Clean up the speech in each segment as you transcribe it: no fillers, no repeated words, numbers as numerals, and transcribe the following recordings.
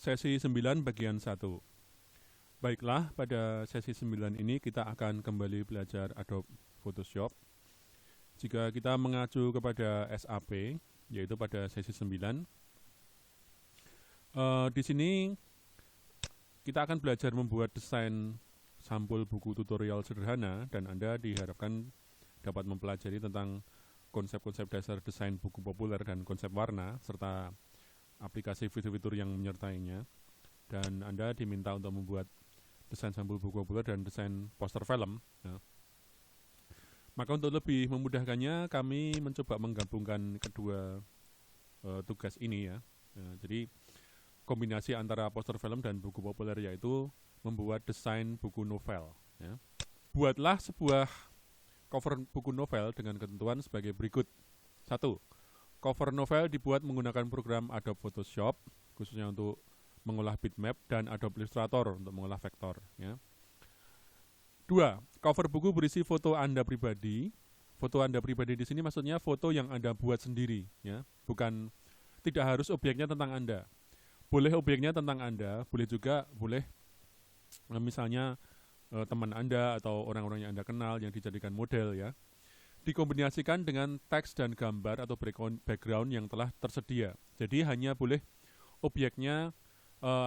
Sesi 9 bagian 1. Baiklah, pada sesi 9 ini kita akan kembali belajar Adobe Photoshop. Jika kita mengacu kepada SAP, yaitu pada sesi 9, di sini kita akan belajar membuat desain sampul buku tutorial sederhana, dan Anda diharapkan dapat mempelajari tentang konsep-konsep dasar desain buku populer dan konsep warna, serta aplikasi fitur-fitur yang menyertainya. Dan Anda diminta untuk membuat desain sampul buku populer dan desain poster film. Maka untuk lebih memudahkannya, kami mencoba menggabungkan kedua tugas ini ya. Jadi kombinasi antara poster film dan buku populer, yaitu membuat desain buku novel ya. Buatlah sebuah cover buku novel dengan ketentuan sebagai berikut. 1. Cover novel dibuat menggunakan program Adobe Photoshop, khususnya untuk mengolah bitmap, dan Adobe Illustrator untuk mengolah vektor ya. 2. Cover buku berisi foto Anda pribadi. Foto Anda pribadi di sini maksudnya foto yang Anda buat sendiri ya, bukan, tidak harus objeknya tentang Anda. Boleh objeknya tentang Anda, boleh misalnya teman Anda atau orang-orang yang Anda kenal yang dijadikan model ya. Dikombinasikan dengan teks dan gambar atau background yang telah tersedia. Jadi hanya boleh objeknya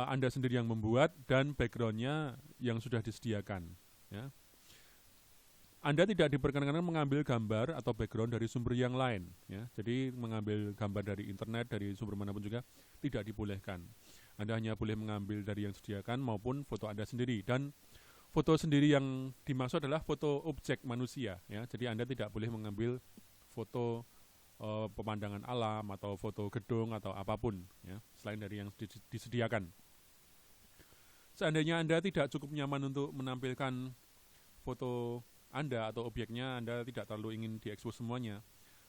Anda sendiri yang membuat dan backgroundnya yang sudah disediakan ya. Anda tidak diperkenankan mengambil gambar atau background dari sumber yang lain ya. Jadi mengambil gambar dari internet, dari sumber manapun juga tidak dibolehkan. Anda hanya boleh mengambil dari yang disediakan maupun foto Anda sendiri. Dan foto sendiri yang dimaksud adalah foto objek manusia ya. Jadi Anda tidak boleh mengambil foto pemandangan alam atau foto gedung atau apapun ya, selain dari yang disediakan. Seandainya Anda tidak cukup nyaman untuk menampilkan foto Anda atau objeknya, Anda tidak terlalu ingin diekspos semuanya,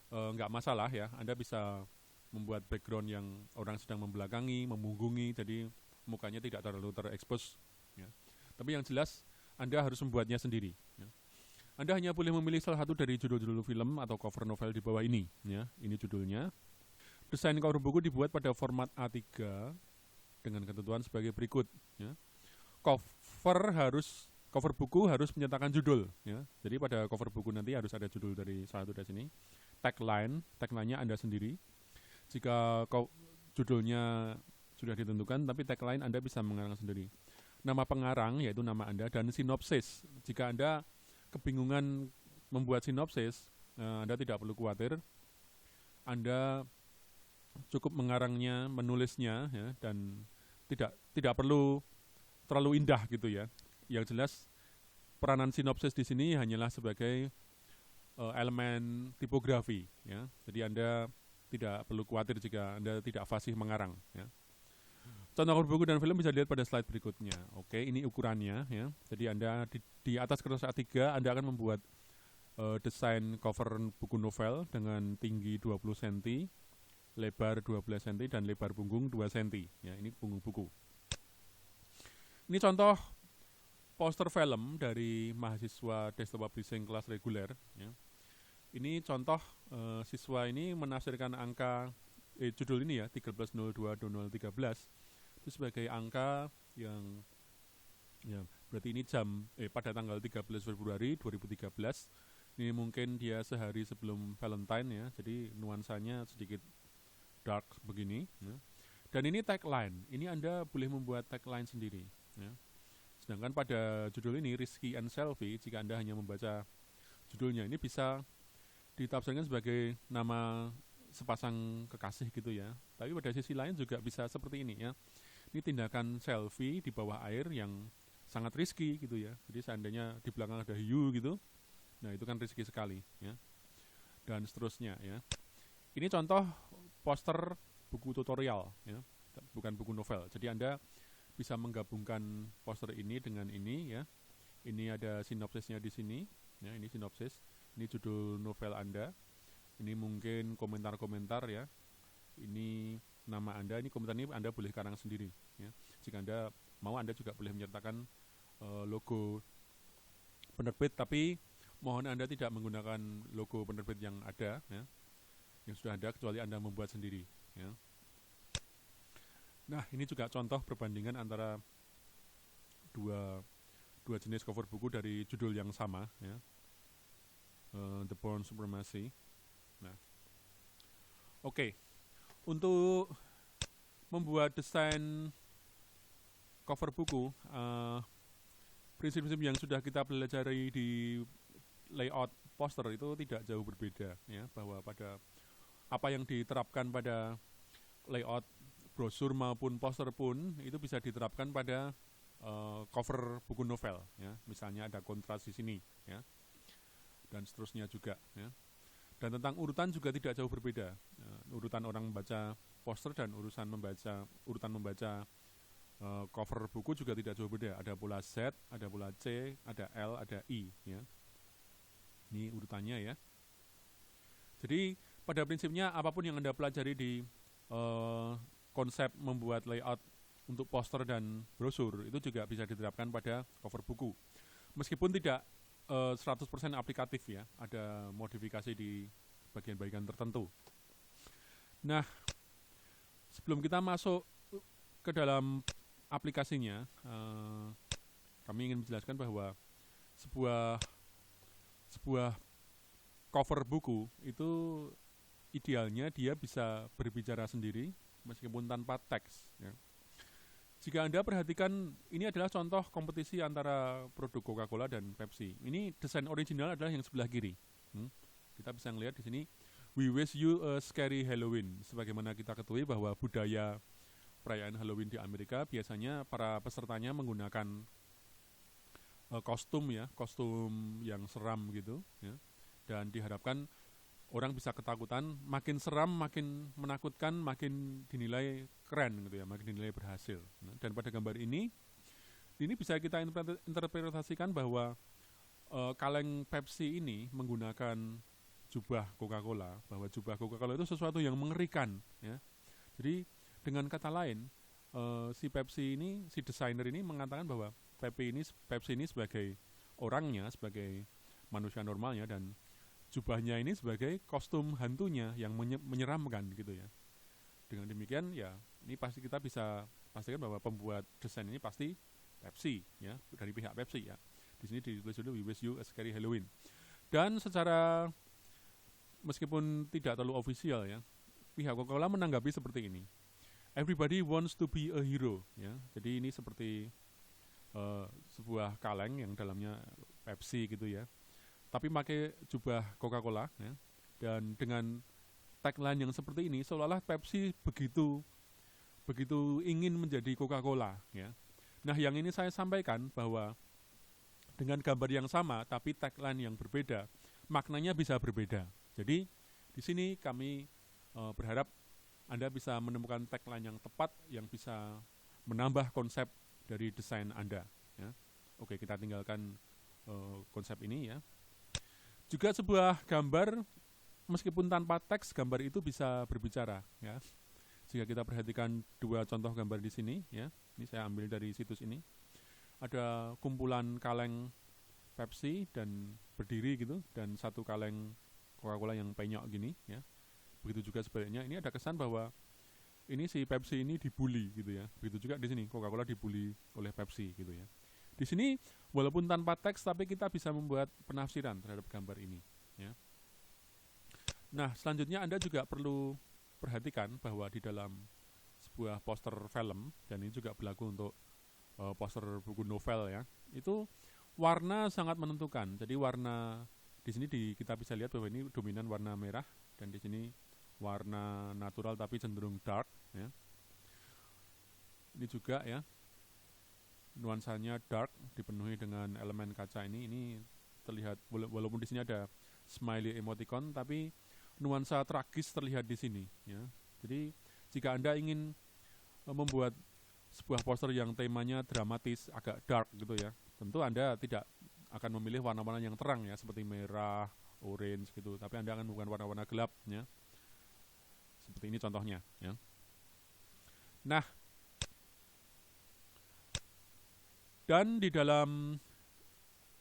nggak masalah ya. Anda bisa membuat background yang orang sedang membelakangi, memunggungi, jadi mukanya tidak terlalu terekspos ya. Tapi yang jelas Anda harus membuatnya sendiri ya. Anda hanya boleh memilih salah satu dari judul-judul film atau cover novel di bawah ini ya. Ini judulnya. Desain cover buku dibuat pada format A3 dengan ketentuan sebagai berikut ya. Cover buku harus menyertakan judul ya. Jadi pada cover buku nanti harus ada judul dari salah satu dari sini. Tagline-nya Anda sendiri. Jika judulnya sudah ditentukan, tapi tagline Anda bisa mengarang sendiri. Nama pengarang yaitu nama Anda, dan sinopsis. Jika Anda kebingungan membuat sinopsis, Anda tidak perlu khawatir. Anda cukup mengarangnya, menulisnya ya, dan tidak perlu terlalu indah gitu ya. Yang jelas peranan sinopsis di sini hanyalah sebagai elemen tipografi ya. Jadi Anda tidak perlu khawatir jika Anda tidak fasih mengarang ya. Contoh cover buku dan film bisa dilihat pada slide berikutnya. Oke, ini ukurannya ya. Jadi Anda di atas kertas A3 Anda akan membuat desain cover buku novel dengan tinggi 20 cm, lebar 12 cm, dan lebar punggung 2 cm ya. Ini punggung buku. Ini contoh poster film dari mahasiswa desktop publishing kelas reguler ya. Ini contoh siswa ini menafsirkan angka judul ini ya, 13.02.2013 itu sebagai angka yang ya, berarti ini pada tanggal 13 Februari 2013. Ini mungkin dia sehari sebelum Valentine ya, jadi nuansanya sedikit dark begini ya. Dan ini tagline, ini Anda boleh membuat tagline sendiri ya. Sedangkan pada judul ini, Risky and Selfie, jika Anda hanya membaca judulnya, ini bisa ditafsirkan sebagai nama sepasang kekasih gitu ya. Tapi pada sisi lain juga bisa seperti ini ya. Ini tindakan selfie di bawah air yang sangat risky gitu ya. Jadi seandainya di belakang ada hiu gitu, nah itu kan risky sekali ya. Dan seterusnya ya. Ini contoh poster buku tutorial ya, bukan buku novel. Jadi Anda bisa menggabungkan poster ini dengan ini ya. Ini ada sinopsisnya di sini ya, ini sinopsis. Ini judul novel Anda. Ini mungkin komentar-komentar ya. Ini nama Anda, ini komentar ini Anda boleh karang sendiri ya. Jika Anda mau, Anda juga boleh menyertakan logo penerbit, tapi mohon Anda tidak menggunakan logo penerbit yang ada ya, yang sudah ada, kecuali Anda membuat sendiri ya. Nah, ini juga contoh perbandingan antara dua dua jenis cover buku dari judul yang sama, ya. The Bourne Supremacy. Nah, oke. Untuk membuat desain cover buku, prinsip-prinsip yang sudah kita pelajari di layout poster itu tidak jauh berbeda, ya, bahwa pada apa yang diterapkan pada layout brosur maupun poster pun itu bisa diterapkan pada cover buku novel, ya. Misalnya ada kontras di sini, ya, dan seterusnya juga, ya. Dan tentang urutan juga tidak jauh berbeda, urutan orang membaca poster dan urutan membaca cover buku juga tidak jauh berbeda. Ada pula Z, ada pula C, ada L, ada I, ya. Ini urutannya, ya. Jadi pada prinsipnya apapun yang Anda pelajari di konsep membuat layout untuk poster dan brosur itu juga bisa diterapkan pada cover buku. Meskipun tidak 100% aplikatif, ya, ada modifikasi di bagian-bagian tertentu. Nah, sebelum kita masuk ke dalam aplikasinya, kami ingin menjelaskan bahwa sebuah cover buku itu idealnya dia bisa berbicara sendiri meskipun tanpa teks, ya. Jika Anda perhatikan, ini adalah contoh kompetisi antara produk Coca-Cola dan Pepsi. Ini desain original adalah yang sebelah kiri. Kita bisa melihat di sini, "We wish you a scary Halloween." Sebagaimana kita ketahui bahwa budaya perayaan Halloween di Amerika biasanya para pesertanya menggunakan kostum, ya, kostum yang seram gitu, ya. Dan diharapkan orang bisa ketakutan, makin seram, makin menakutkan, makin dinilai keren gitu, ya, makin dinilai berhasil. Nah, dan pada gambar ini bisa kita interpretasikan bahwa kaleng Pepsi ini menggunakan jubah Coca-Cola, bahwa jubah Coca-Cola itu sesuatu yang mengerikan, ya. Jadi dengan kata lain, si Pepsi ini, si desainer ini mengatakan bahwa Pepsi ini sebagai orangnya, sebagai manusia normalnya, dan jubahnya ini sebagai kostum hantunya yang menyeramkan gitu, ya. Dengan demikian, ya, ini pasti kita bisa pastikan bahwa pembuat desain ini pasti Pepsi, ya, dari pihak Pepsi, ya. Di sini ditulis dulu, "We wish you a scary Halloween." Dan secara meskipun tidak terlalu ofisial, ya, pihak Coca-Cola menanggapi seperti ini. "Everybody wants to be a hero", ya. Jadi ini seperti sebuah kaleng yang dalamnya Pepsi gitu, ya, tapi pakai jubah Coca-Cola, ya. Dan dengan tagline yang seperti ini, seolah-olah Pepsi begitu ingin menjadi Coca-Cola, ya. Nah, yang ini saya sampaikan bahwa dengan gambar yang sama tapi tagline yang berbeda, maknanya bisa berbeda. Jadi di sini kami berharap Anda bisa menemukan tagline yang tepat yang bisa menambah konsep dari desain Anda, ya. Oke, kita tinggalkan konsep ini, ya. Juga sebuah gambar meskipun tanpa teks, gambar itu bisa berbicara, ya. Jika kita perhatikan dua contoh gambar di sini, ya. Ini saya ambil dari situs ini. Ada kumpulan kaleng Pepsi dan berdiri gitu, dan satu kaleng Coca-Cola yang penyok gini, ya. Begitu juga sebaliknya. Ini ada kesan bahwa ini si Pepsi ini dibully gitu, ya. Begitu juga di sini Coca-Cola dibully oleh Pepsi gitu, ya. Di sini walaupun tanpa teks tapi kita bisa membuat penafsiran terhadap gambar ini, ya. Nah, selanjutnya Anda juga perlu perhatikan bahwa di dalam sebuah poster film, dan ini juga berlaku untuk poster buku novel, ya, itu warna sangat menentukan. Jadi warna di sini kita bisa lihat bahwa ini dominan warna merah, dan di sini warna natural tapi cenderung dark, ya. Ini juga, ya, nuansanya dark, dipenuhi dengan elemen kaca ini terlihat, walaupun di sini ada smiley emoticon, tapi nuansa tragis terlihat di sini, ya. Jadi jika Anda ingin membuat sebuah poster yang temanya dramatis, agak dark gitu, ya, tentu Anda tidak akan memilih warna-warna yang terang, ya, seperti merah, orange gitu, tapi Anda akan menggunakan warna-warna gelap, ya. Seperti ini contohnya, ya. Nah, dan di dalam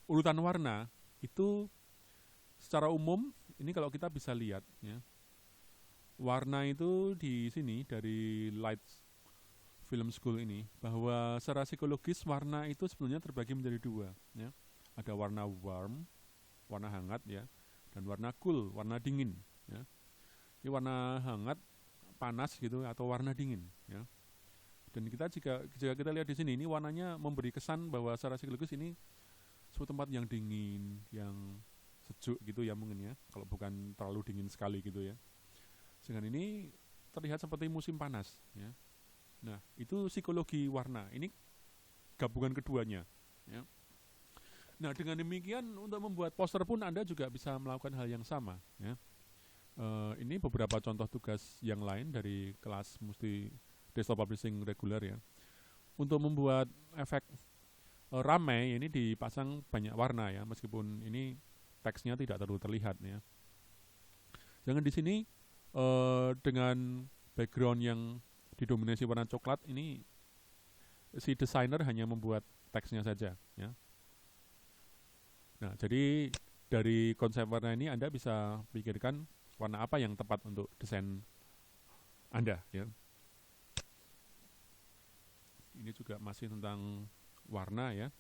urutan warna itu secara umum ini kalau kita bisa lihat, ya, warna itu di sini dari light film school ini bahwa secara psikologis warna itu sebenarnya terbagi menjadi dua, ya. Ada warna warm, warna hangat, ya, dan warna cool, warna dingin, ya. Ini warna hangat, panas gitu, atau warna dingin, ya. Dan jika kita lihat di sini, ini warnanya memberi kesan bahwa secara psikologis ini suatu tempat yang dingin, yang sejuk gitu ya mungkin ya, kalau bukan terlalu dingin sekali gitu ya. Sehingga ini terlihat seperti musim panas, ya. Nah, itu psikologi warna. Ini gabungan keduanya, ya. Nah, dengan demikian untuk membuat poster pun Anda juga bisa melakukan hal yang sama, ya. Ini beberapa contoh tugas yang lain dari kelas Musti Desktop Publishing reguler ya. Untuk membuat efek ramai ini dipasang banyak warna ya, meskipun ini teksnya tidak terlalu terlihat ya. Jangan di sini dengan background yang didominasi warna coklat ini si desainer hanya membuat teksnya saja ya. Nah, jadi dari konsep warna ini Anda bisa pikirkan warna apa yang tepat untuk desain Anda ya. Ini juga masih tentang warna ya.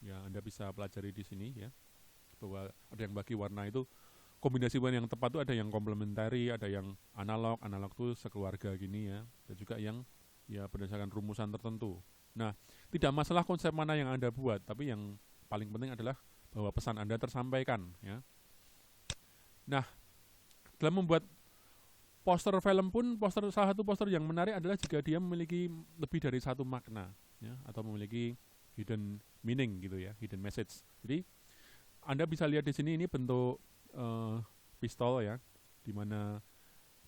Ya, Anda bisa pelajari di sini ya. Bahwa ada yang bagi warna itu kombinasi warna yang tepat itu ada yang komplementari, ada yang analog itu sekeluarga gini ya, dan juga yang ya berdasarkan rumusan tertentu. Nah, tidak masalah konsep mana yang Anda buat, tapi yang paling penting adalah bahwa pesan Anda tersampaikan ya. Nah, dalam membuat poster film pun salah satu poster yang menarik adalah jika dia memiliki lebih dari satu makna ya, atau memiliki hidden meaning gitu ya, hidden message. Jadi Anda bisa lihat di sini ini bentuk pistol ya, di mana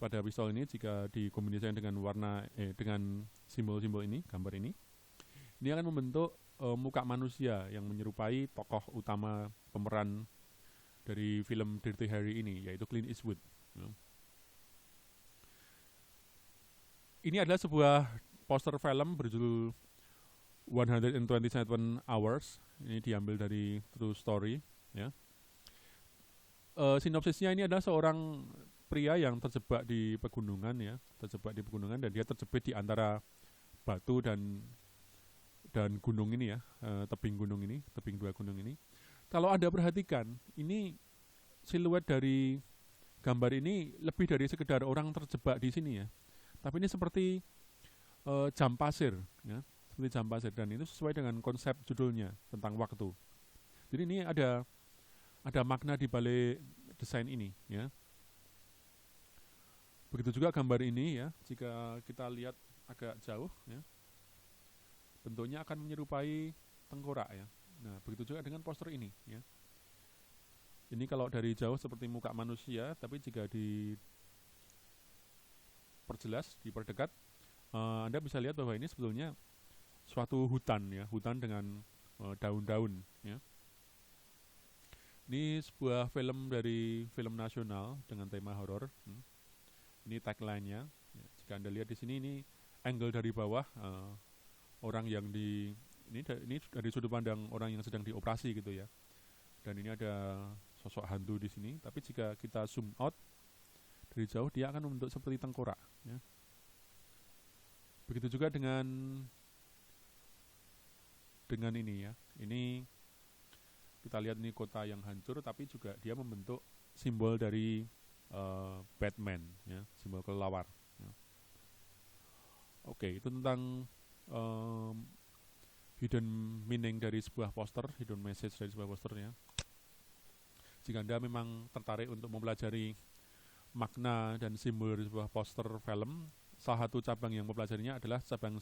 pada pistol ini jika dikombinasikan dengan warna dengan simbol-simbol ini, gambar ini akan membentuk muka manusia yang menyerupai tokoh utama pemeran dari film Dirty Harry ini, yaitu Clint Eastwood. Ya. Ini adalah sebuah poster film berjudul 127 Hours. Ini diambil dari True Story ya. Sinopsisnya ini adalah seorang pria yang terjebak di pegunungan ya, dan dia terjepit di antara batu dan gunung ini ya, tebing dua gunung ini. Kalau Anda perhatikan, ini siluet dari gambar ini lebih dari sekedar orang terjebak di sini ya. Tapi ini seperti jam pasir ya, seperti jam pasir, dan itu sesuai dengan konsep judulnya tentang waktu. Jadi ini ada makna di balik desain ini ya. Begitu juga gambar ini ya, jika kita lihat agak jauh ya, bentuknya akan menyerupai tengkorak ya. Nah, begitu juga dengan poster ini ya. Ini kalau dari jauh seperti muka manusia, tapi jika diperdekat, Anda bisa lihat bahwa ini sebetulnya suatu hutan ya, hutan dengan daun-daun ya. Ini sebuah film dari film nasional dengan tema horor. Ini tagline-nya. Ya, jika Anda lihat di sini, ini angle dari bawah orang yang ini dari sudut pandang orang yang sedang dioperasi gitu ya. Dan ini ada sosok hantu di sini. Tapi jika kita zoom out dari jauh, dia akan membentuk seperti tengkorak. Ya. Begitu juga dengan ini ya. Ini kita lihat ini kota yang hancur, tapi juga dia membentuk simbol dari Batman, ya, simbol kelelawar. Ya. Oke, itu tentang hidden meaning dari sebuah poster, hidden message dari sebuah poster ya. Jika Anda memang tertarik untuk mempelajari makna dan simbol dari sebuah poster film, salah satu cabang yang mempelajarinya adalah cabang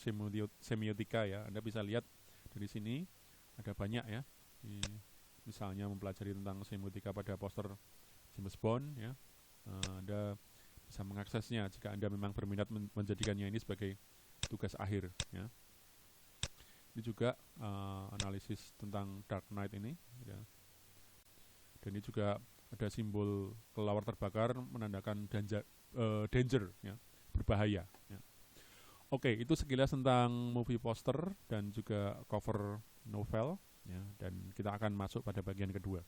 semiotika ya. Anda bisa lihat dari sini ada banyak ya. Misalnya mempelajari tentang semiotika pada poster James Bond ya. Anda bisa mengaksesnya jika Anda memang berminat menjadikannya ini sebagai tugas akhir ya. Ini juga analisis tentang Dark Knight ini ya. Dan ini juga ada simbol kelelawar terbakar menandakan danger ya, berbahaya ya. Oke, itu sekilas tentang movie poster dan juga cover novel ya, dan kita akan masuk pada bagian kedua.